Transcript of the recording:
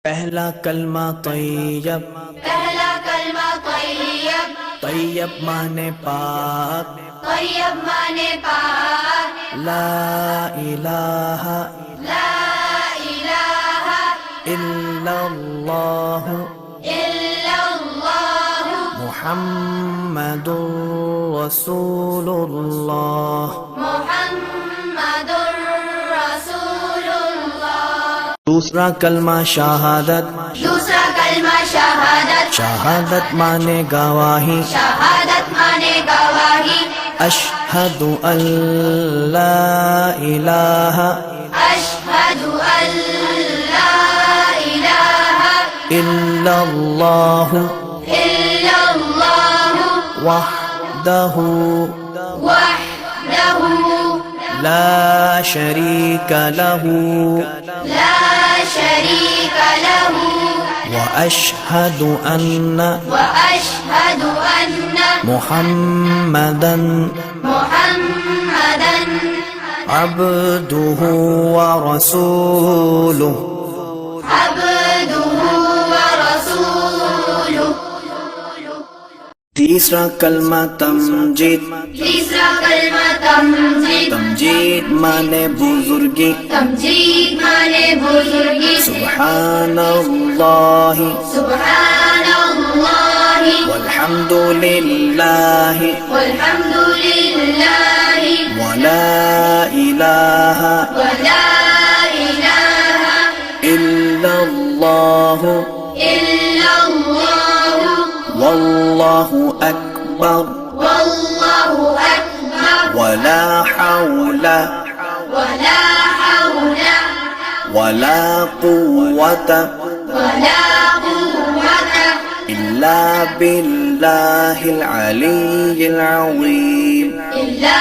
पहला कलमा तैयब, पहला कलमा तैयब, तैयब माने पाक, तैयब माने पाक, ला इलाहा ला इलाहा इल्लल्लाह इल्लल्लाह मुहम्मदुर रसूलुल्लाह। मुहम्मदुर रसूलुल्लाह। दूसरा कलमा शहादत, दूसरा कलमा शहादत, शहादत माने गवाही, शहादत माने गवाही, अशहदु अल्ला इलाहा अशहदु अल्ला इलाहा इल्लल्लाह इल्लल्लाह वहदहु वहदहु ला शरीका लहू ला शरीक लहु व अशहदु अन्न वअशहदु अन्न मुहम्मदन मुहम्मदन अब्दुहु व रसूलुहु। अब्दुहु व रसूलुहु। तीसरा कलमा तमजीद, तीसरा कलमा तमजीद, तमजीद माने बुजुर्गी, तमजीद माने बुजुर्गी, सुब्हानल्लाहि सुब्हानल्लाहि वल्हम्दुलिल्लाहि वल्हम्दुलिल्लाहि वला इलाहा वला इलाहा इल्लल्लाह इल्लल्लाह वल्लाहु अकबर वल्लाहु अकबर वला हौला वला हौला वला कुव्वता वला कुव्वता इल्ला बिल्लाहिल अलिय्यिल अज़ीम। इल्ला